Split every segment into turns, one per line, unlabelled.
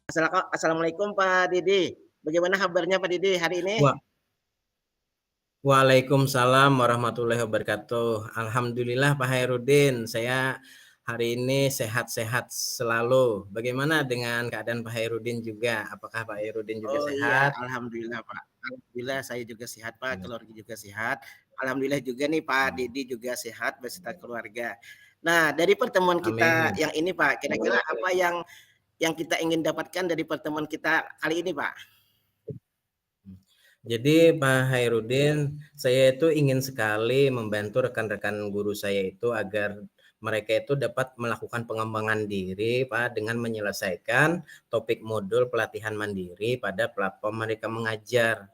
Assalamualaikum Pak Didi. Bagaimana kabarnya Pak Didi hari ini?
Wa Waalaikumsalam warahmatullahi wabarakatuh. Alhamdulillah Pak Hairudin, saya hari ini sehat-sehat selalu. Bagaimana dengan keadaan Pak Hairudin juga? Apakah Pak Hairudin juga
Oh iya,
sehat?
alhamdulillah Pak. Alhamdulillah saya juga sehat Pak,
Ya.
keluarga juga sehat. Alhamdulillah juga nih Pak Didi juga sehat beserta keluarga. Nah, dari pertemuan kita
Amin.
yang ini Pak, kira-kira apa yang kita ingin dapatkan dari pertemuan kita kali ini Pak?
Jadi Pak Hairudin, saya itu ingin sekali membantu rekan-rekan guru saya itu agar mereka itu dapat melakukan pengembangan diri Pak dengan menyelesaikan topik modul pelatihan mandiri pada platform mereka mengajar.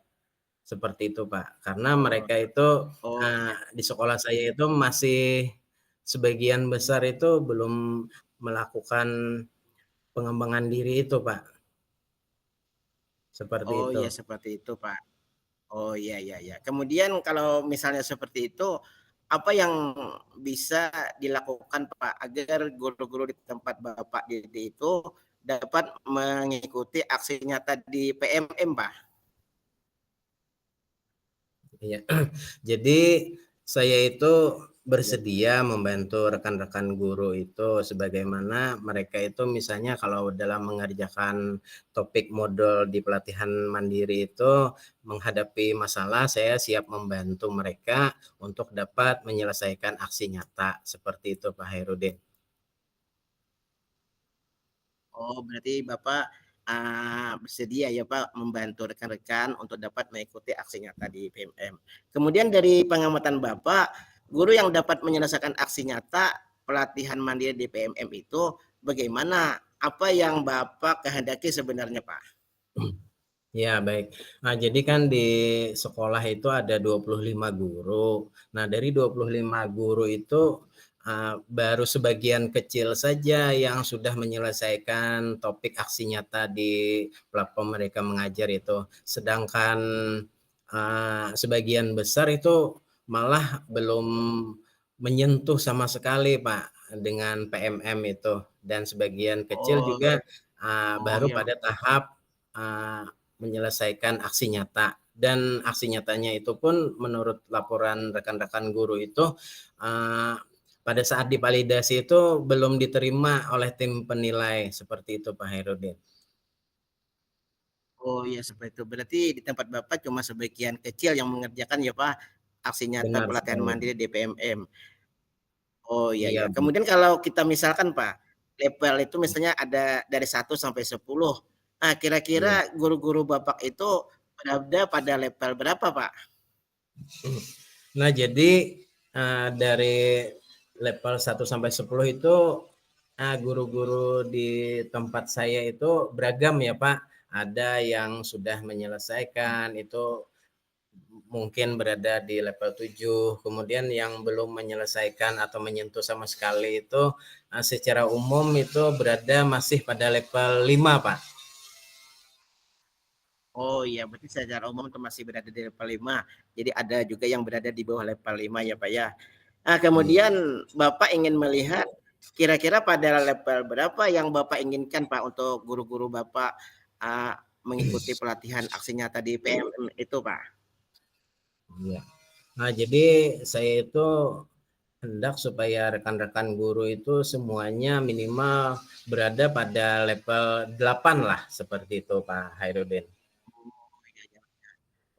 Seperti itu Pak, karena
Oh,
mereka itu
oh iya.
di sekolah saya itu masih sebagian besar itu belum melakukan pengembangan diri itu Pak, seperti
Oh
itu.
iya seperti itu Pak. Oh iya iya iya. Kemudian kalau misalnya seperti itu, apa yang bisa dilakukan Pak agar guru-guru di tempat Bapak didik itu dapat mengikuti aksi nyata di PMM Pak?
Iya. Jadi saya itu
Iya.
bersedia membantu rekan-rekan guru itu sebagaimana mereka itu misalnya kalau dalam mengerjakan topik modul di pelatihan mandiri itu menghadapi masalah, saya siap membantu mereka untuk dapat menyelesaikan aksi nyata. Seperti itu Pak Hairudin.
Oh berarti Bapak bersedia ya Pak membantu rekan-rekan untuk dapat mengikuti aksi nyata di PMM. Kemudian dari pengamatan Bapak, guru yang dapat menyelesaikan aksi nyata pelatihan mandiri di PMM itu bagaimana? Apa yang Bapak kehendaki sebenarnya Pak?
Ya, baik. Nah, jadi kan di sekolah itu ada 25 guru. Nah, dari 25 guru itu baru sebagian kecil saja yang sudah menyelesaikan topik aksi nyata di platform mereka mengajar itu. Sedangkan sebagian besar itu malah belum menyentuh sama sekali, Pak, dengan PMM itu. Dan sebagian kecil
Oh,
juga
oh
baru
ya.
pada tahap uh, menyelesaikan aksi nyata, dan aksi nyatanya itu pun menurut laporan rekan-rekan guru itu pada saat divalidasi itu belum diterima oleh tim penilai. Seperti itu Pak Hairudin.
Oh iya seperti itu. Berarti di tempat Bapak cuma sebagian kecil yang mengerjakan ya Pak aksi nyata
Benar
pelatihan
sekali.
mandiri di PMM. Oh iya
Iya,
iya. Kemudian kalau kita misalkan Pak, level itu misalnya ada dari 1 sampai 10. Nah,
iya.
kira-kira guru-guru Bapak itu berada pada level berapa, Pak?
Nah, jadi dari level 1 sampai 10 itu guru-guru di tempat saya itu beragam ya Pak. Ada yang sudah menyelesaikan itu mungkin berada di level 7, kemudian yang belum menyelesaikan atau menyentuh sama sekali itu secara umum itu berada masih pada level 5 Pak.
Oh iya, berarti secara umum itu masih berada di level 5. Jadi ada juga yang berada di bawah level 5 ya, Pak ya. Nah,
Iya.
kemudian Bapak ingin melihat kira-kira pada level berapa yang Bapak inginkan Pak untuk guru-guru Bapak mengikuti pelatihan aksi nyata di PMM itu, Pak?
Iya. Nah, jadi saya itu hendak supaya rekan-rekan guru itu semuanya minimal berada pada level 8 lah, seperti itu Pak Hairudin.
Oh, iya, iya.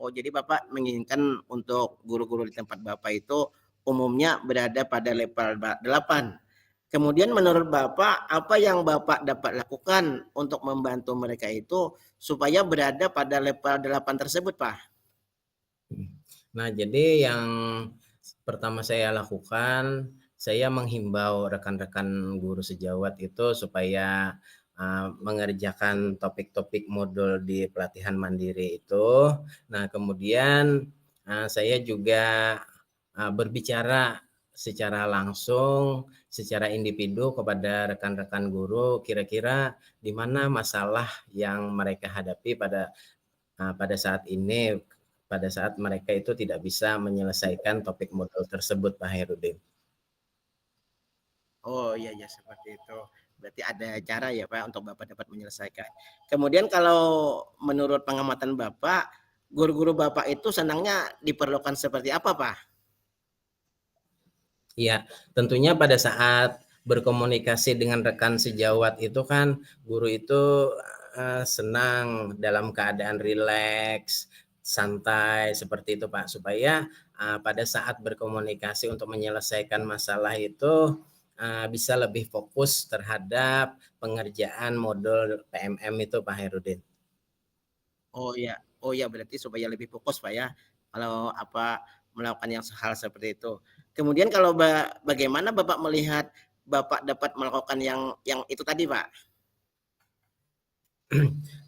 Oh, jadi Bapak menginginkan untuk guru-guru di tempat Bapak itu umumnya berada pada level 8. Kemudian menurut Bapak, apa yang Bapak dapat lakukan untuk membantu mereka itu supaya berada pada level 8 tersebut, Pak?
Nah, jadi yang pertama saya lakukan, saya menghimbau rekan-rekan guru sejawat itu supaya mengerjakan topik-topik modul di pelatihan mandiri itu. Nah, kemudian saya juga berbicara secara langsung, secara individu kepada rekan-rekan guru, kira-kira di mana masalah yang mereka hadapi pada saat ini, pada saat mereka itu tidak bisa menyelesaikan topik modul tersebut, Pak Herudin.
Oh iya ya seperti itu. Berarti ada cara ya Pak untuk Bapak dapat menyelesaikan. Kemudian kalau menurut pengamatan Bapak, guru-guru Bapak itu senangnya diperlukan seperti apa Pak?
Iya, tentunya pada saat berkomunikasi dengan rekan sejawat itu kan guru itu senang dalam keadaan rileks, santai seperti itu Pak, supaya pada saat berkomunikasi untuk menyelesaikan masalah itu bisa lebih fokus terhadap pengerjaan modul PMM itu Pak Herudin.
Oh ya berarti supaya lebih fokus Pak ya, kalau apa melakukan yang hal seperti itu. Kemudian kalau bagaimana Bapak melihat Bapak dapat melakukan yang itu tadi Pak?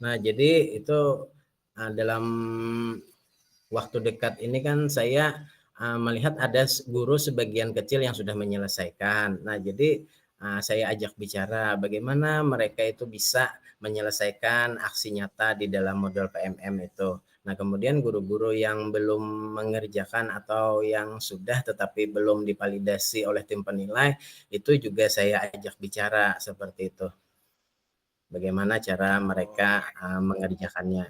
Nah, jadi itu dalam waktu dekat ini kan saya melihat ada guru sebagian kecil yang sudah menyelesaikan. Nah, jadi saya ajak bicara bagaimana mereka itu bisa menyelesaikan aksi nyata di dalam modul PMM itu. Nah, kemudian guru-guru yang belum mengerjakan atau yang sudah tetapi belum divalidasi oleh tim penilai, itu juga saya ajak bicara seperti itu. Bagaimana cara
Oh
mereka
iya.
mengerjakannya.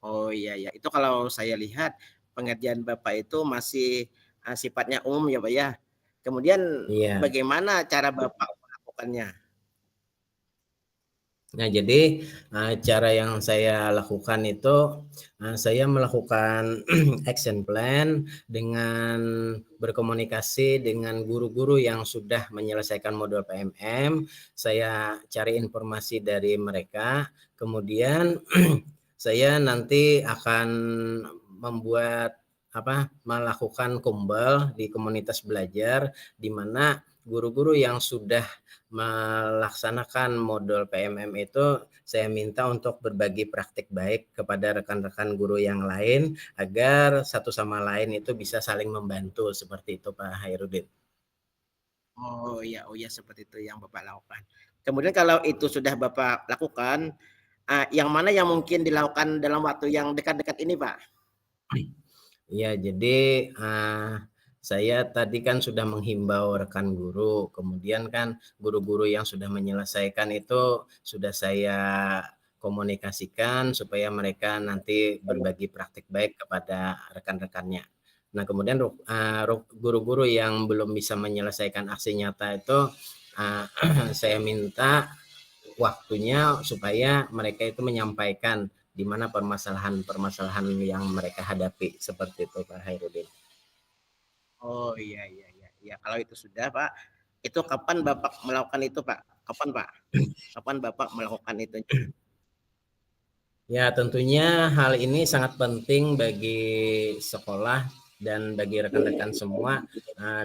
Oh iya ya, itu kalau saya lihat pengerjaan Bapak itu masih sifatnya umum ya Pak ya. Kemudian
Iya.
bagaimana cara Bapak melakukannya?
Nah, jadi cara yang saya lakukan itu saya melakukan action plan dengan berkomunikasi dengan guru-guru yang sudah menyelesaikan modul PMM. Saya cari informasi dari mereka, kemudian saya nanti akan membuat melakukan kumpul di komunitas belajar di mana guru-guru yang sudah melaksanakan modul PMM itu saya minta untuk berbagi praktik baik kepada rekan-rekan guru yang lain agar satu sama lain itu bisa saling membantu seperti itu Pak Hairudin.
Oh iya seperti itu yang Bapak lakukan. Kemudian kalau itu sudah Bapak lakukan, yang mana yang mungkin dilakukan dalam waktu yang dekat-dekat ini Pak?
Ya, jadi saya tadi kan sudah menghimbau rekan guru, kemudian kan guru-guru yang sudah menyelesaikan itu sudah saya komunikasikan supaya mereka nanti berbagi praktik baik kepada rekan-rekannya. Nah, kemudian guru-guru yang belum bisa menyelesaikan aksi nyata itu saya minta waktunya supaya mereka itu menyampaikan di mana permasalahan-permasalahan yang mereka hadapi seperti itu Pak Hairudin.
Oh iya. Kalau itu sudah Pak, itu kapan Bapak melakukan itu Pak? Kapan Pak? Kapan Bapak melakukan itu?
Ya, tentunya hal ini sangat penting bagi sekolah dan bagi rekan-rekan semua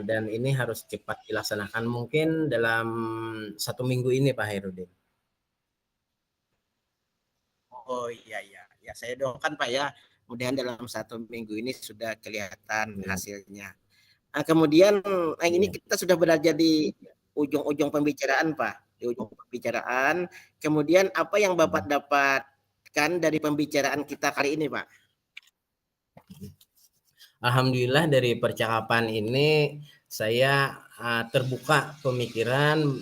dan ini harus cepat dilaksanakan mungkin dalam 1 minggu ini Pak Hairudin.
Oh iya. Ya saya doakan Pak ya, mudahan dalam 1 minggu ini sudah kelihatan
Ya,
hasilnya. Kemudian ini
ya.
kita sudah berada di ujung-ujung pembicaraan Pak, di ujung pembicaraan. Kemudian apa yang Bapak dapatkan dari pembicaraan kita kali ini Pak?
Alhamdulillah dari percakapan ini saya terbuka pemikiran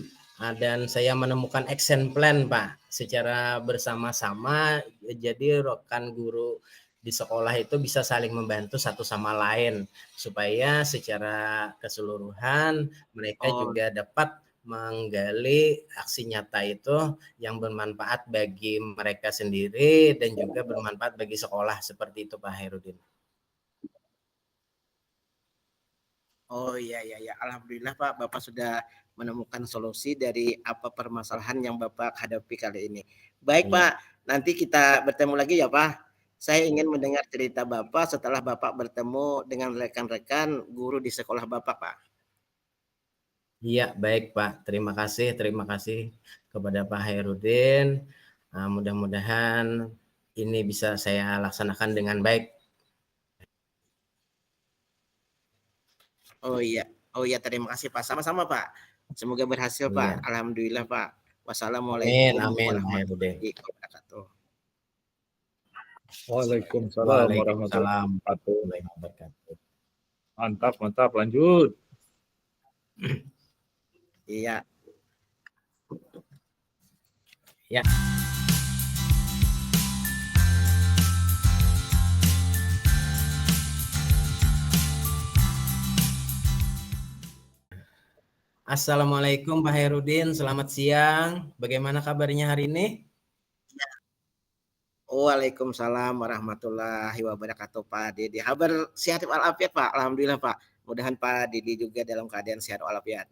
dan saya menemukan action plan Pak secara bersama-sama jadi rekan guru di sekolah itu bisa saling membantu satu sama lain supaya secara keseluruhan mereka
Oh,
juga dapat menggali aksi nyata itu yang bermanfaat bagi mereka sendiri dan juga bermanfaat bagi sekolah seperti itu Pak Hairudin.
oh iya. Alhamdulillah Pak, Bapak sudah menemukan solusi dari apa permasalahan yang Bapak hadapi kali ini. Baik
Iya.
Pak, nanti kita bertemu lagi ya Pak. Saya ingin mendengar cerita Bapak setelah Bapak bertemu dengan rekan-rekan guru di sekolah Bapak Pak.
Iya, baik Pak. Terima kasih kepada Pak Hairudin. Mudah-mudahan ini bisa saya laksanakan dengan baik.
Oh iya terima kasih Pak. Sama-sama Pak. Semoga berhasil Pak.
Iya.
Alhamdulillah Pak.
Amin,
Wassalamualaikum
amin Pak Hairudin.
warahmatullahi wabarakatuh.
Waalaikumsalam warahmatullahi
Waalaikumsalam
wabarakatuh.
warahmatullahi wabarakatuh.
Mantap, lanjut.
Iya.
Ya. Assalamualaikum Pak Hairudin, selamat siang. Bagaimana kabarnya hari ini?
Waalaikumsalam warahmatullahi wabarakatuh Pak Didi. Kabar sehat walafiat Pak. Alhamdulillah Pak. Mudahan Pak Didi juga dalam keadaan sehat walafiat.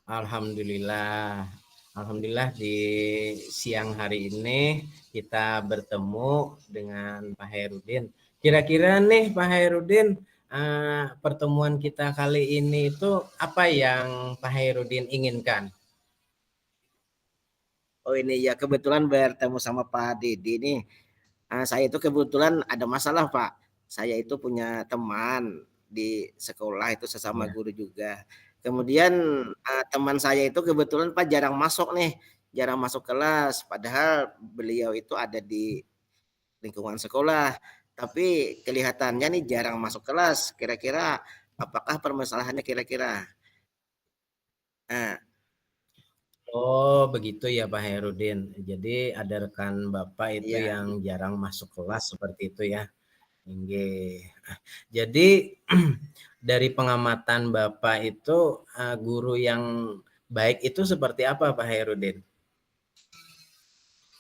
Alhamdulillah. Alhamdulillah di siang hari ini kita bertemu dengan Pak Hairudin. Kira-kira nih Pak Hairudin, pertemuan kita kali ini itu apa yang Pak Hairudin inginkan?
Oh ini ya kebetulan bertemu sama Pak Didi nih. Saya itu kebetulan ada masalah Pak. Saya itu punya teman di sekolah itu sesama
Ya.
guru juga. Kemudian teman saya itu kebetulan Pak jarang masuk nih, jarang masuk kelas. Padahal beliau itu ada di lingkungan sekolah, tapi kelihatannya nih jarang masuk kelas. Kira-kira apakah permasalahannya kira-kira? Nah,
Oh, begitu ya Pak Hairudin. Jadi ada rekan Bapak itu
iya,
yang jarang masuk kelas seperti itu ya. Inggih. Jadi dari pengamatan Bapak itu guru yang baik itu seperti apa Pak Hairudin?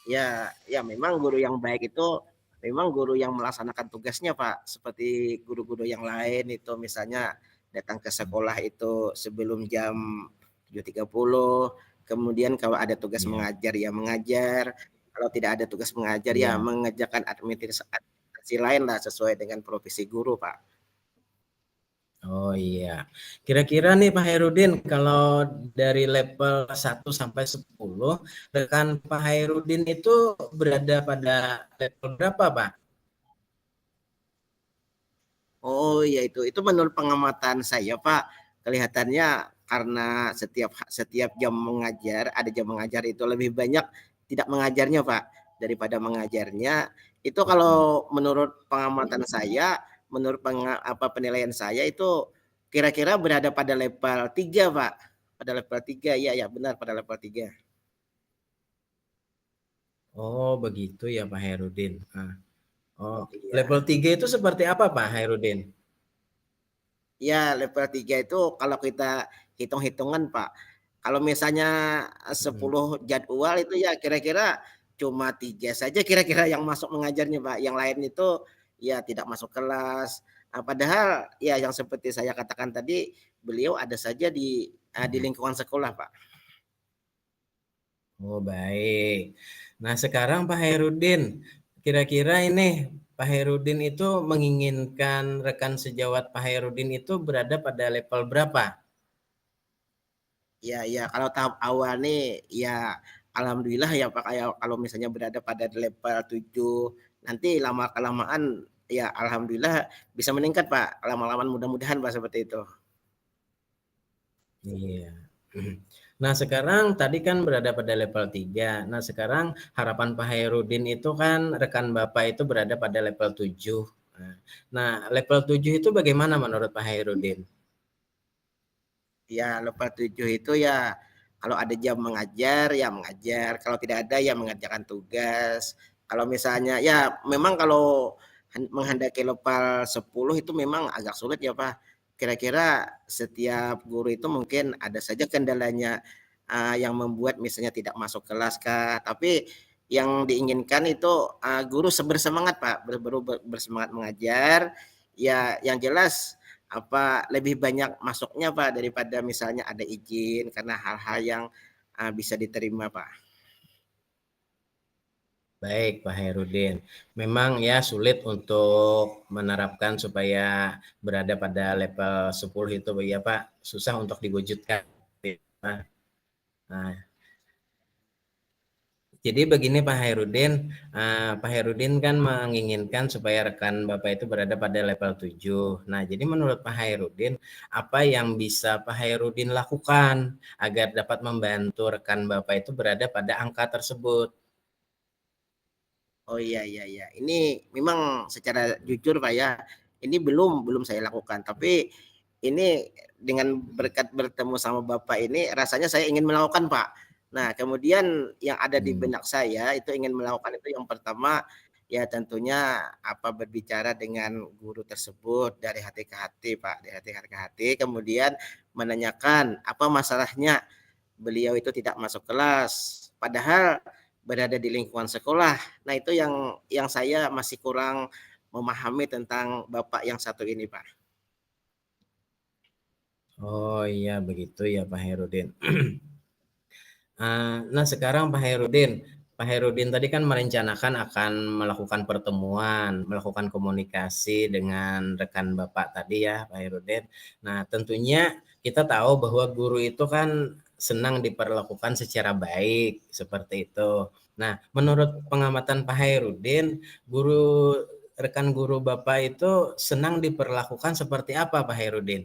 ya memang guru yang baik itu memang guru yang melaksanakan tugasnya Pak. Seperti guru-guru yang lain itu misalnya datang ke sekolah itu sebelum jam 7.30, kemudian kalau ada tugas
Iya,
mengajar ya mengajar, kalau tidak ada tugas mengajar ya
iya.
mengerjakan administrasi lain lah sesuai dengan profesi guru Pak.
Oh iya. Kira-kira nih Pak Hairudin kalau dari level 1 sampai 10 rekan Pak Hairudin itu berada pada level berapa Pak?
Oh iya itu menurut pengamatan saya Pak, kelihatannya karena setiap jam mengajar, ada jam mengajar itu lebih banyak tidak mengajarnya Pak, daripada mengajarnya. Itu kalau menurut pengamatan saya, menurut penilaian saya itu kira-kira berada pada level 3 Pak. Pada level 3 iya ya benar pada level 3.
Oh begitu ya Pak Hairudin. Oh, level
Iya.
3 itu seperti apa Pak Hairudin?
Ya, level 3 itu kalau kita hitung-hitungan, Pak. Kalau misalnya
Hmm.
10 jadwal itu ya kira-kira cuma 3 saja kira-kira yang masuk mengajarnya, Pak. Yang lain itu ya tidak masuk kelas. Padahal ya yang seperti saya katakan tadi, beliau ada saja di lingkungan sekolah, Pak.
Oh baik. Nah sekarang Pak Hairudin, kira-kira ini Pak Hairudin itu menginginkan rekan sejawat Pak Hairudin itu berada pada level berapa?
Ya, ya, kalau tahap awal nih ya alhamdulillah ya Pak, kayak kalau misalnya berada pada level 7 nanti lama-kelamaan ya alhamdulillah bisa meningkat Pak, lama-lama mudah-mudahan Pak seperti itu.
Iya. Nah sekarang tadi kan berada pada level 3. Nah sekarang harapan Pak Hairudin itu kan rekan Bapak itu berada pada level 7. Nah level 7 itu bagaimana menurut Pak Hairudin?
Ya level 7 itu ya kalau ada jam mengajar ya mengajar, kalau tidak ada ya mengerjakan tugas. Kalau misalnya ya memang kalau menghendaki level 10 itu memang agak sulit ya Pak. Kira-kira setiap guru itu mungkin ada saja kendalanya yang membuat misalnya tidak masuk kelas kah. Tapi yang diinginkan itu guru bersemangat Pak, bersemangat mengajar. Ya yang jelas lebih banyak masuknya Pak daripada misalnya ada izin karena hal-hal yang bisa diterima Pak.
Baik, Pak Hairudin. Memang ya sulit untuk menerapkan supaya berada pada level 10 itu ya Pak. Susah untuk diwujudkan. Nah, jadi begini Pak Hairudin, Pak Hairudin kan menginginkan supaya rekan Bapak itu berada pada level 7. Nah, jadi menurut Pak Hairudin, apa yang bisa Pak Hairudin lakukan agar dapat membantu rekan Bapak itu berada pada angka tersebut?
Oh iya iya iya. Ini memang secara jujur Pak ya, ini belum saya lakukan. Tapi ini dengan berkat bertemu sama Bapak ini rasanya saya ingin melakukan Pak. Nah, kemudian yang ada di
Hmm.
benak saya itu ingin melakukan itu yang pertama, ya tentunya berbicara dengan guru tersebut dari hati ke hati, Pak, dari hati ke hati, kemudian menanyakan apa masalahnya beliau itu tidak masuk kelas, padahal berada di lingkungan sekolah. Nah, itu yang saya masih kurang memahami tentang Bapak yang satu ini, Pak.
Oh iya begitu ya Pak Herudin. Nah sekarang Pak Herudin tadi kan merencanakan akan melakukan pertemuan, melakukan komunikasi dengan rekan Bapak tadi ya Pak Herudin. Nah tentunya kita tahu bahwa guru itu kan senang diperlakukan secara baik seperti itu. Nah menurut pengamatan Pak Herudin, rekan guru Bapak itu senang diperlakukan seperti apa Pak Herudin?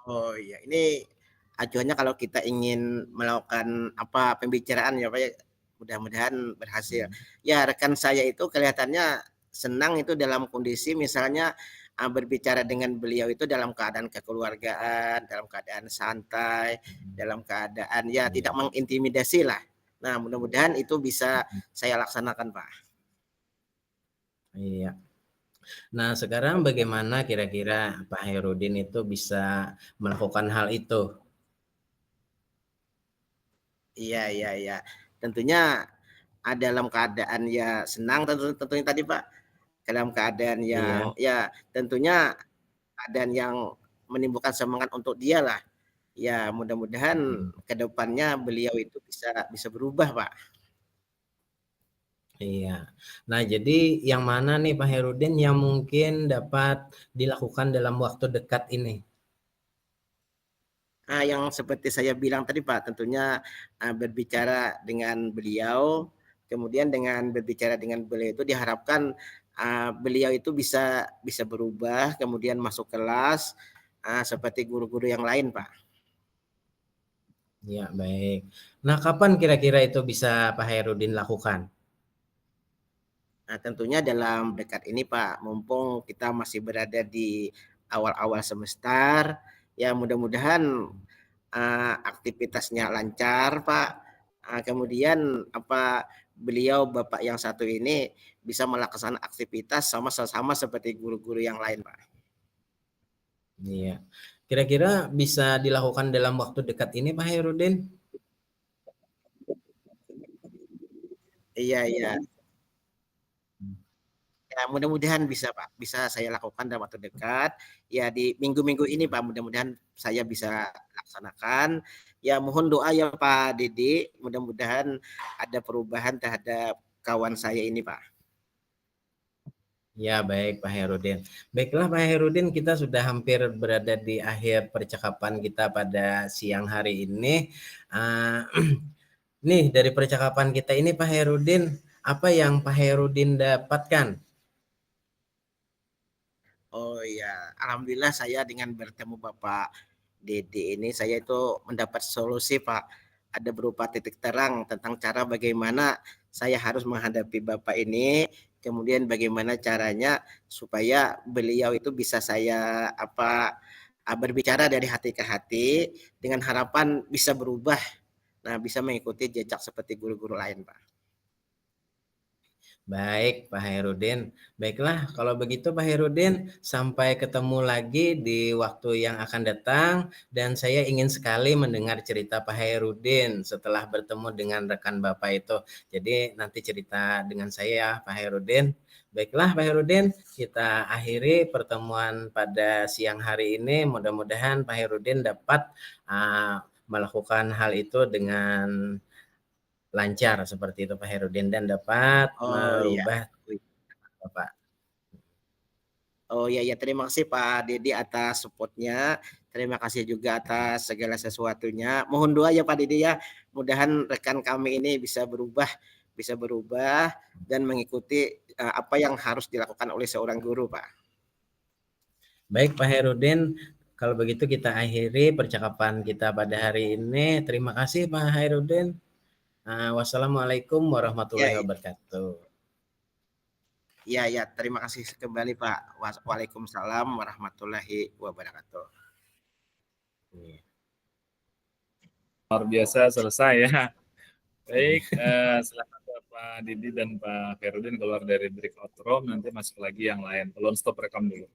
Oh iya, ini acuannya kalau kita ingin melakukan pembicaraan ya Pak ya, mudah-mudahan berhasil. Ya rekan saya itu kelihatannya senang itu dalam kondisi misalnya berbicara dengan beliau itu dalam keadaan kekeluargaan, dalam keadaan santai, dalam keadaan ya tidak
Iya.
mengintimidasi lah. Nah mudah-mudahan itu bisa saya laksanakan Pak.
Iya. Nah, sekarang bagaimana kira-kira Pak Herudin itu bisa melakukan hal itu?
Iya iya iya. Tentunya dalam keadaan ya senang tentunya tadi Pak. Dalam keadaan yang
Iya.
ya tentunya keadaan yang menimbulkan semangat untuk dia lah. Ya mudah-mudahan
Mm,
ke depannya beliau itu bisa bisa berubah, Pak.
iya. Nah, jadi yang mana nih Pak Herudin yang mungkin dapat dilakukan dalam waktu dekat ini?
Yang seperti saya bilang tadi, Pak, tentunya berbicara dengan beliau, kemudian dengan berbicara dengan beliau itu diharapkan beliau itu bisa bisa berubah, kemudian masuk kelas seperti guru-guru yang lain, Pak.
Ya, baik. Nah, kapan kira-kira itu bisa Pak Herudin lakukan?
Nah, tentunya dalam dekat ini Pak, mumpung kita masih berada di awal-awal semester, ya mudah-mudahan aktivitasnya lancar Pak. Kemudian beliau Bapak yang satu ini bisa melaksanakan aktivitas sama-sama seperti guru-guru yang lain Pak.
Iya. Kira-kira bisa dilakukan dalam waktu dekat ini Pak Herudin?
Iya, iya. Ya, mudah-mudahan bisa Pak, bisa saya lakukan dalam waktu dekat. Ya di minggu-minggu ini Pak, mudah-mudahan saya bisa laksanakan. Ya mohon doa ya Pak Dede, mudah-mudahan ada perubahan terhadap kawan saya ini Pak.
Ya, baik Pak Herudin. Baiklah Pak Herudin, kita sudah hampir berada di akhir percakapan kita pada siang hari ini. Uh, nih, dari percakapan kita ini Pak Herudin, apa yang Pak Herudin dapatkan?
Oh iya, alhamdulillah saya dengan bertemu Bapak Dede ini saya itu mendapat solusi Pak. Ada berupa titik terang tentang cara bagaimana saya harus menghadapi Bapak ini, kemudian bagaimana caranya supaya beliau itu bisa saya berbicara dari hati ke hati dengan harapan bisa berubah. Nah, bisa mengikuti jejak seperti guru-guru lain, Pak.
Baik, Pak Herudin. Baiklah, kalau begitu Pak Herudin, sampai ketemu lagi di waktu yang akan datang. Dan saya ingin sekali mendengar cerita Pak Herudin setelah bertemu dengan rekan Bapak itu. Jadi nanti cerita dengan saya, Pak Herudin. Baiklah, Pak Herudin, kita akhiri pertemuan pada siang hari ini. Mudah-mudahan Pak Herudin dapat melakukan hal itu dengan lancar seperti itu Pak Herudin dan dapat
Oh iya.
merubah Bapak.
Oh iya, ya terima kasih Pak Dedi atas supportnya. Terima kasih juga atas segala sesuatunya. Mohon doa ya Pak Dedi ya. Mudahan rekan kami ini bisa berubah dan mengikuti apa yang harus dilakukan oleh seorang guru Pak.
Baik Pak Herudin, kalau begitu kita akhiri percakapan kita pada hari ini. Terima kasih Pak Herudin. Wassalamualaikum
Ya,
warahmatullahi wabarakatuh.
ya, ya, terima kasih kembali Pak. Waalaikumsalam warahmatullahi wabarakatuh.
Iya.
luar biasa selesai ya. Baik, silakan Pak Didi dan Pak Ferudin keluar dari breakout room, nanti masuk lagi yang lain. Belum stop rekam dulu.